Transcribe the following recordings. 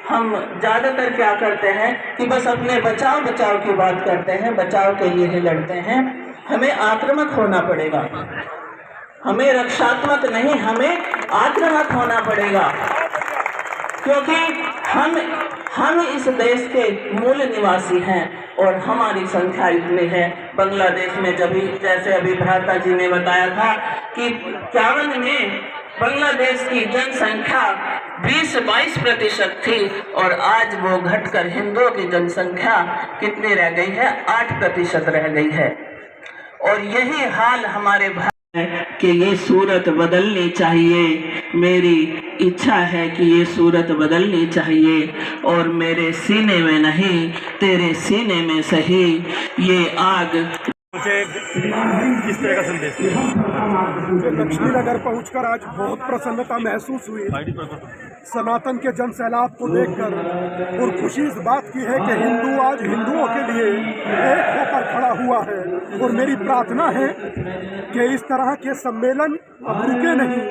हम ज़्यादातर क्या करते हैं कि बस अपने बचाव की बात करते हैं, बचाव के लिए ही लड़ते हैं। हमें आक्रामक होना पड़ेगा, हमें रक्षात्मक नहीं, हमें आक्रामक होना पड़ेगा, क्योंकि हम इस देश के मूल निवासी हैं और हमारी संख्या इतनी है। बांग्लादेश में जैसे अभी भ्राता जी ने बताया था कि 51 में बांग्लादेश की जनसंख्या 20-22% थी और आज वो घटकर हिंदुओं की जनसंख्या कितनी रह गई है, 8% रह गई है। और यही हाल हमारे कि ये सूरत बदलनी चाहिए। मेरी इच्छा है कि ये सूरत बदलनी चाहिए और मेरे सीने में नहीं तेरे सीने में सही ये आग। मुझे किस तरह का संदेश दिया? लक्ष्मी नगर पहुंचकर आज बहुत प्रसन्नता महसूस हुई सनातन के जन सैलाब को देखकर, और खुशी इस बात की है कि हिंदू आज हिंदुओं के लिए एक होकर खड़ा हुआ है। और मेरी प्रार्थना है कि इस तरह के सम्मेलन अब रुके नहीं,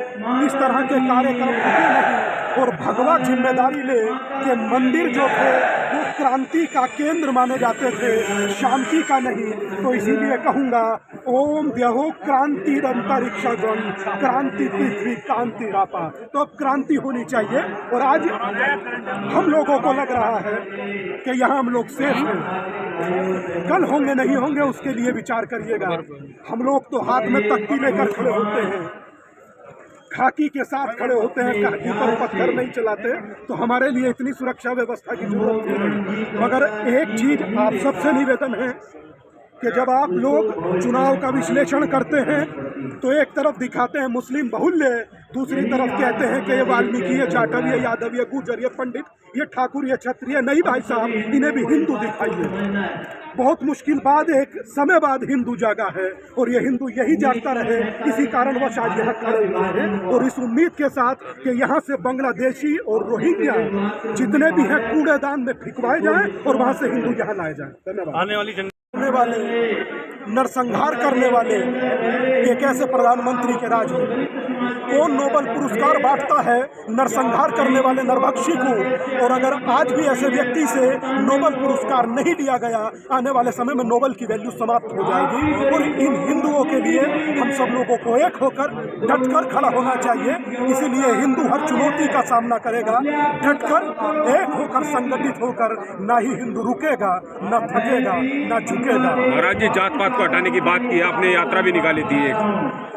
इस तरह के कार्यक्रम रुके नहीं, और भगवा जिम्मेदारी ले कि मंदिर जो थे वो क्रांति का केंद्र माने जाते थे, शांति का नहीं। तो इसीलिए कहूँगा ओम द्यहो क्रांति अंतरिक्षा जन, क्रांति पृथ्वी क्रांति रापा। तो अब क्रांति होनी चाहिए। और आज हम लोगों को लग रहा है कि यहाँ हम लोग सेफ हैं, कल होंगे नहीं होंगे उसके लिए विचार करिएगा। हम लोग तो हाथ में तख्ती लेकर खड़े होते हैं, खाकी के साथ खड़े होते हैं, खाकी पर पत्थर नहीं चलाते, तो हमारे लिए इतनी सुरक्षा व्यवस्था की जरूरत नहीं। मगर एक चीज आप सबसे निवेदन है कि जब आप लोग चुनाव का विश्लेषण करते हैं तो एक तरफ दिखाते हैं मुस्लिम बहुल्य, दूसरी तरफ कहते हैं कि ये वाल्मीकि, ये जाटव, ये यादव, ये गुर्जर, ये पंडित, ये ठाकुर, ये क्षत्रिय। नहीं भाई साहब, इन्हें भी हिंदू दिखाइए। बहुत मुश्किल बाद एक समय बाद हिंदू जागा है और ये हिंदू यही जागता रहे। इसी कारणवश आज यहाँ खड़े हुए हैं और इस उम्मीद के साथ कि यहाँ से बांग्लादेशी और रोहिंग्या जितने भी हैं कूड़ेदान में फिकवाए जाएं और वहाँ से हिंदू यहाँ लाए जाएं। धन्यवाद। आने वाली करने वाले, नरसंहार करने वाले एक ऐसे प्रधानमंत्री के राज में कौन नोबेल पुरस्कार बांटता है नरसंहार करने वाले नरभक्षी को? और अगर आज भी ऐसे व्यक्ति से नोबेल पुरस्कार नहीं दिया गया, आने वाले समय में नोबेल की वैल्यू समाप्त हो जाएगी। और इन हिंदुओं के लिए हम सब लोगों को एक होकर डटकर खड़ा होना चाहिए। इसीलिए हिंदू हर चुनौती का सामना करेगा, डटकर एक होकर संगठित होकर। ना ही हिंदू रुकेगा, न थकेगा, न झुकेगा। महाराज जी, जात पात को हटाने की बात की आपने, यात्रा भी निकाली थी,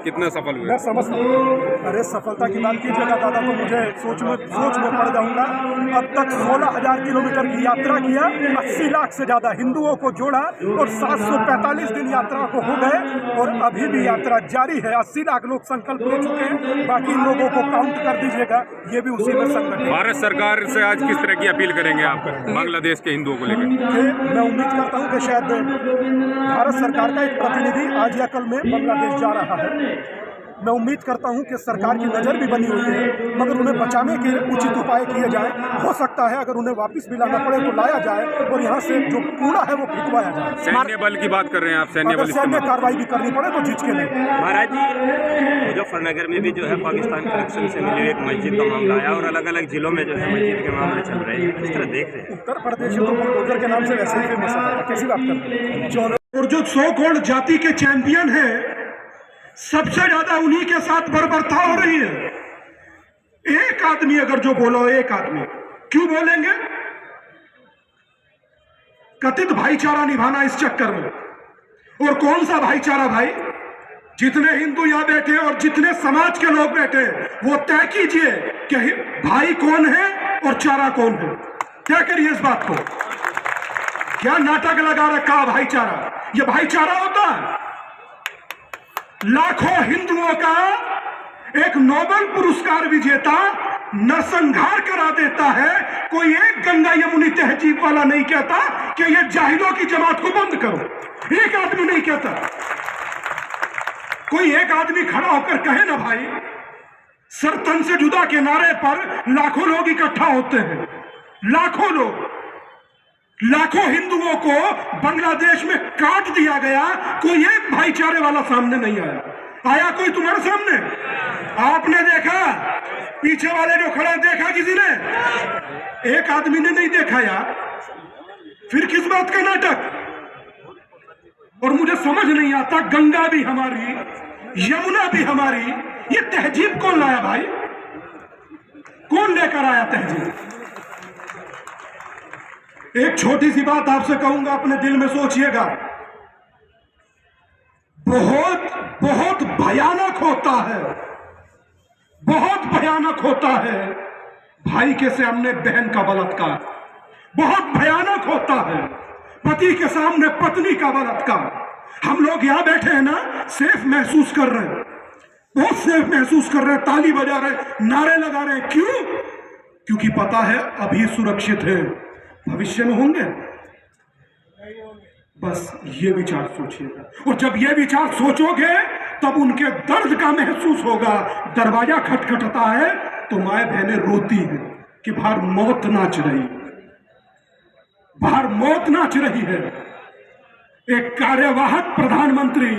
कितना सफल हुआ? मैं समझता हूँ। अरे सफलता की बात कीजिएगा दादा तो मुझे सोच में पड़ जाऊंगा। अब तक 16,000 किलोमीटर की यात्रा किया, 80 लाख से ज्यादा हिंदुओं को जोड़ा और 745 दिन यात्रा को हो गए और अभी भी यात्रा जारी है। 80 लाख लोग संकल्प ले चुके हैं, बाकी लोगों को काउंट कर दीजिएगा, ये भी उसी में संकल्प। भारत सरकार से आज किस तरह की अपील करेंगे आप बांग्लादेश के हिंदुओं को लेकर? मैं उम्मीद करता हूँ कि शायद भारत सरकार का एक प्रतिनिधि आज या कल में बांग्लादेश जा रहा है। मैं उम्मीद करता हूं कि सरकार की नज़र भी बनी हुई है, मगर उन्हें बचाने के उचित उपाय किए जाएं। हो सकता है अगर उन्हें वापस भी लाना पड़े तो लाया जाए और यहाँ से जो कूड़ा है वो फिकवाया जाए। सैन्य बल की बात कर रहे हैं आप? सैन्य कार्रवाई भी करनी पड़े तो झिझके नहीं। महाराज जी, मुजफ्फरनगर में भी जो है पाकिस्तान कनेक्शन से मिली एक मस्जिद का मामला आया और अलग अलग जिलों में जो है मस्जिद के मामले चल रहे हैं, किस तरह देख रहे हैं? उत्तर प्रदेश तो बुलडोजर के नाम से वैसे ही फेमस है, कैसी बात कर रहे हैं? और जो सो कॉल्ड जाति के चैंपियन है, सबसे ज्यादा उन्हीं के साथ बर्बरता हो रही है। एक आदमी अगर जो बोलो, एक आदमी क्यों बोलेंगे? कथित भाईचारा निभाना इस चक्कर में। और कौन सा भाईचारा भाई? जितने हिंदू यहां बैठे और जितने समाज के लोग बैठे वो तय कीजिए कि भाई कौन है और चारा कौन है। तय करिए इस बात को। क्या नाटक लगा रखा भाईचारा? ये भाईचारा होता है? लाखों हिंदुओं का एक नोबेल पुरस्कार विजेता नरसंहार करा देता है। कोई एक गंगा यमुनी तहजीब वाला नहीं कहता कि ये जाहिलों की जमात को बंद करो। एक आदमी नहीं कहता। कोई एक आदमी खड़ा होकर कहे ना भाई, सर तन से जुदा के नारे पर लाखों लोग इकट्ठा होते हैं। लाखों लोग, लाखों हिंदुओं को बांग्लादेश में काट दिया गया। कोई एक भाईचारे वाला सामने नहीं आया। आया कोई तुम्हारे सामने? आपने देखा पीछे वाले जो खड़े देखा किसी ने? एक आदमी ने नहीं देखा यार, फिर किस बात का नाटक? और मुझे समझ नहीं आता, गंगा भी हमारी, यमुना भी हमारी, ये तहजीब कौन लाया भाई? कौन लेकर आया तहजीब? एक छोटी सी बात आपसे कहूंगा, अपने दिल में सोचिएगा। बहुत बहुत भयानक होता है, बहुत भयानक होता है भाई के सामने बहन का बलात्कार, बहुत भयानक होता है पति के सामने पत्नी का बलात्कार। हम लोग यहां बैठे हैं ना, सेफ महसूस कर रहे हैं, बहुत सेफ महसूस कर रहे हैं, ताली बजा रहे हैं, नारे लगा रहे हैं। क्यों? क्योंकि पता है अभी सुरक्षित है, भविष्य में होंगे। बस ये विचार सोचिएगा, और जब ये विचार सोचोगे तब उनके दर्द का महसूस होगा। दरवाजा खटखटता है तो माए बहनें रोती हैं कि बाहर मौत नाच रही है, बाहर मौत नाच रही है। एक कार्यवाहक प्रधानमंत्री,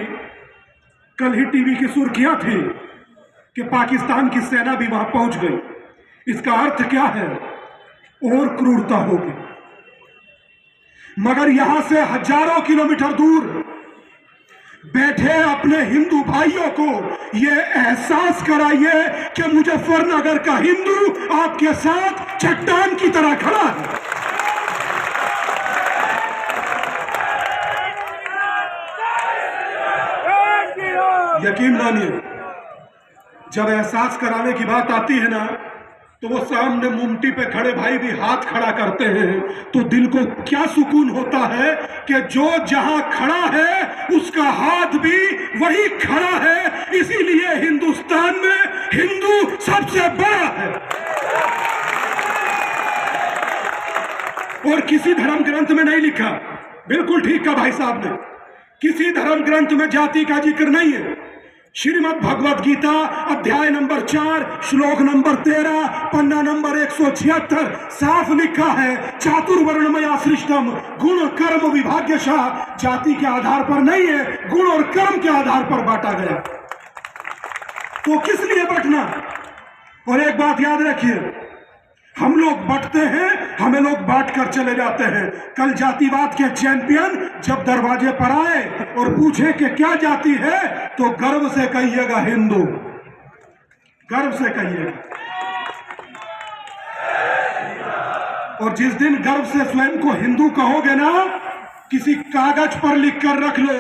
कल ही टीवी की सुर्खियां थी कि पाकिस्तान की सेना भी वहां पहुंच गई। इसका अर्थ क्या है? और क्रूरता होगी। मगर यहां से हजारों किलोमीटर दूर बैठे अपने हिंदू भाइयों को यह एहसास कराइए कि मुजफ्फरनगर का हिंदू आपके साथ चट्टान की तरह खड़ा है। यकीन मानिए, जब एहसास कराने की बात आती है ना, तो वो सामने मुमटी पे खड़े भाई भी हाथ खड़ा करते हैं, तो दिल को क्या सुकून होता है कि जो जहां खड़ा है उसका हाथ भी वही खड़ा है। इसीलिए हिंदुस्तान में हिंदू सबसे बड़ा है। और किसी धर्म ग्रंथ में नहीं लिखा, बिल्कुल ठीक कहा भाई साहब ने, किसी धर्म ग्रंथ में जाति का जिक्र नहीं है। श्रीमद् भगवत गीता अध्याय नंबर 4 श्लोक नंबर 13 पन्ना नंबर 176 साफ लिखा है, चातुर्वर्णमया सृष्टम गुण कर्म विभाग्यशः। जाति के आधार पर नहीं है, गुण और कर्म के आधार पर बांटा गया। तो किस लिए बंटना? और एक बात याद रखिए, हम लोग बंटते हैं, हमें लोग बांट कर चले जाते हैं। कल जातिवाद के चैंपियन जब दरवाजे पर आए और पूछे कि क्या जाति है, तो गर्व से कहिएगा हिंदू, गर्व से कहिएगा। और जिस दिन गर्व से स्वयं को हिंदू कहोगे ना, किसी कागज पर लिखकर रख लो,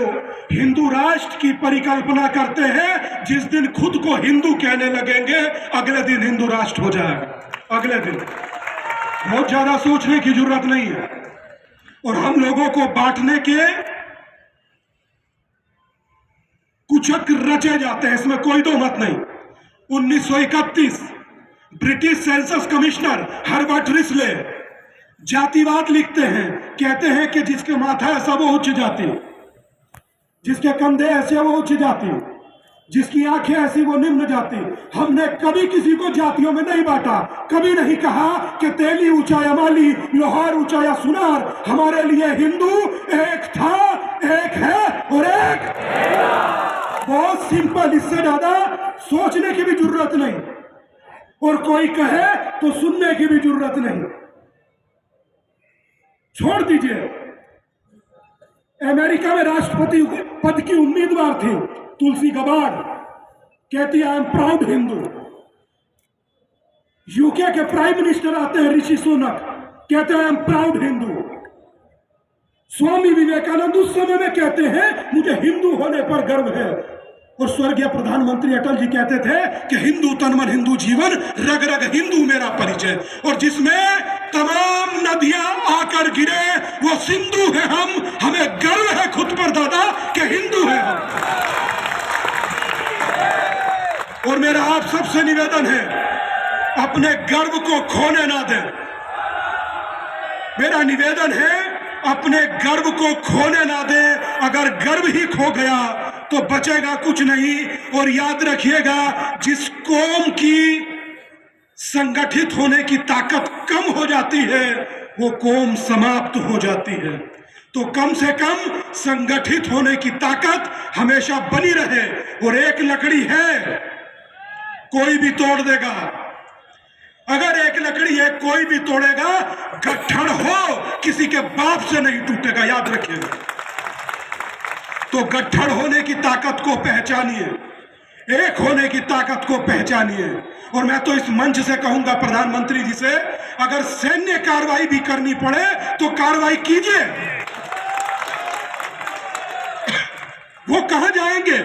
हिंदू राष्ट्र की परिकल्पना करते हैं। जिस दिन खुद को हिंदू कहने लगेंगे, अगले दिन हिंदू राष्ट्र हो जाएगा, अगले दिन। बहुत ज्यादा सोचने की जरूरत नहीं है। और हम लोगों को बांटने के कुचक रचे जाते हैं, इसमें कोई दो मत नहीं। 1931 British census commissioner Herbert Risley जातिवाद लिखते हैं, कहते हैं कि जिसके माथा ऐसा वो उच्च जाति, जिसके कंधे ऐसे वो उच्च जाति, जिसकी आंखें ऐसी वो निम्न जाति। हमने कभी किसी को जातियों में नहीं बांटा, कभी नहीं कहा कि तेली ऊंचा या माली, लोहार ऊंचा या सुनार। हमारे लिए हिंदू एक था, एक है और एक। बहुत सिंपल, इससे ज्यादा सोचने की भी जरूरत नहीं, और कोई कहे तो सुनने की भी जरूरत नहीं। छोड़ दीजिए। अमेरिका में राष्ट्रपति पद की उम्मीदवार थी तुलसी गबार्ड, कहती है I am proud Hindu. UK के प्राइम मिनिस्टर आते हैं ऋषि सुनक, कहते हैं I am proud Hindu. Swami Vivekananda उस समय में कहते हैं मुझे हिंदू होने पर गर्व है। और स्वर्गीय प्रधानमंत्री अटल जी कहते थे कि हिंदू तन मन हिंदू जीवन, रग रग हिंदू मेरा परिचय। और जिसमें तमाम नदियां आकर गिरे वो सिंधु है हम, हमें गर्व है खुद पर दादा कि हिंदू है हम। और मेरा आप सबसे निवेदन है, अपने गर्व को खोने ना दें। मेरा निवेदन है, अपने गर्व को खोने ना दें। अगर गर्व ही खो गया तो बचेगा कुछ नहीं। और याद रखिएगा, जिस कौम की संगठित होने की ताकत कम हो जाती है वो कौम समाप्त हो जाती है। तो कम से कम संगठित होने की ताकत हमेशा बनी रहे। और एक लकड़ी है, कोई भी तोड़ देगा, अगर एक लकड़ी है कोई भी तोड़ेगा, गट्ठर हो किसी के बाप से नहीं टूटेगा, याद रखिएगा। तो गट्ठर होने की ताकत को पहचानिए, एक होने की ताकत को पहचानिए। और मैं तो इस मंच से कहूंगा प्रधानमंत्री जी से, अगर सैन्य कार्रवाई भी करनी पड़े तो कार्रवाई कीजिए। वो कहां जाएंगे?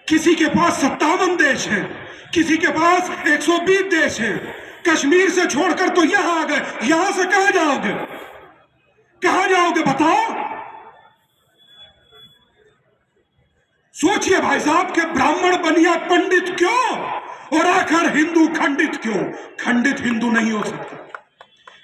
किसी के पास 57 देश हैं, किसी के पास 120 देश हैं। कश्मीर से छोड़कर तो यहां आ गए, यहां से कहां जाओगे? कहां जाओगे बताओ? सोचिए भाई साहब के ब्राह्मण बनिया पंडित क्यों और आखिर हिंदू खंडित क्यों? खंडित हिंदू नहीं हो सकता।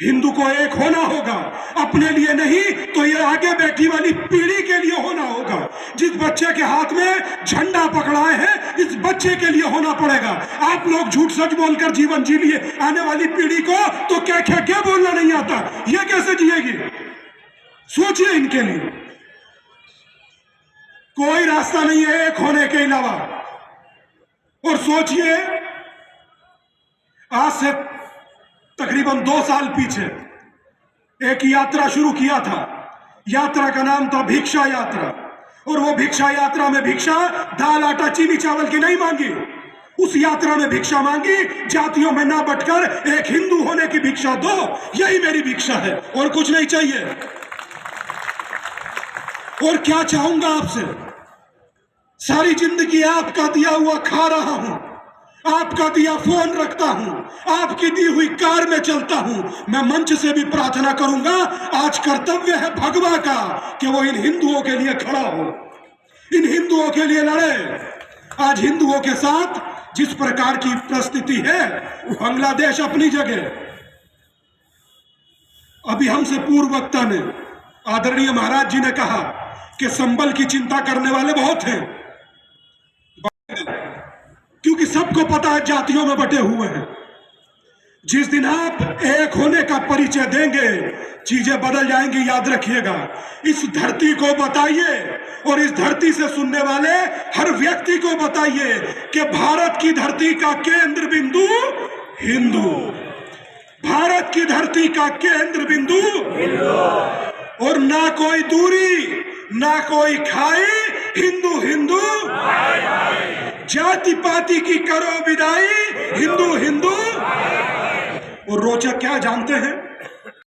हिंदू को एक होना होगा, अपने लिए नहीं तो ये आगे बैठी वाली पीढ़ी के लिए होना होगा। जिस बच्चे के हाथ में झंडा पकड़ाए हैं, इस बच्चे के लिए होना पड़ेगा। आप लोग झूठ सच बोलकर जीवन जी लिए, आने वाली पीढ़ी को तो क्या बोलना नहीं आता, ये कैसे जिएगी? सोचिए इनके लिए कोई रास्ता नहीं है एक होने के अलावा। और सोचिए आज से तकरीबन 2 साल पीछे एक यात्रा शुरू किया था। यात्रा का नाम था भिक्षा यात्रा। और वो भिक्षा यात्रा में भिक्षा दाल आटा चीनी चावल की नहीं मांगी, उस यात्रा में भिक्षा मांगी जातियों में ना बटकर एक हिंदू होने की भिक्षा दो, यही मेरी भिक्षा है और कुछ नहीं चाहिए। और क्या चाहूंगा आपसे? सारी जिंदगी आपका दिया हुआ खा रहा हूं, आपका दिया फोन रखता हूं, आपकी दी हुई कार में चलता हूं। मैं मंच से भी प्रार्थना करूंगा, आज कर्तव्य है भगवा का कि वो इन हिंदुओं के लिए खड़ा हो, इन हिंदुओं के लिए लड़े। आज हिंदुओं के साथ जिस प्रकार की परिस्थिति है, बांग्लादेश अपनी जगह। अभी हमसे पूर्व वक्ता ने, आदरणीय महाराज जी ने कहा कि संबल की चिंता करने वाले बहुत हैं, क्योंकि सबको पता है जातियों में बटे हुए हैं। जिस दिन आप एक होने का परिचय देंगे, चीजें बदल जाएंगी, याद रखिएगा। इस धरती को बताइए और इस धरती से सुनने वाले हर व्यक्ति को बताइए कि भारत की धरती का केंद्र बिंदु हिंदू, भारत की धरती का केंद्र बिंदु और ना कोई दूरी ना कोई खाई, हिंदू हिंदू जाति पाति की करो विदाई, हिंदू हिंदू। और रोचक क्या जानते हैं?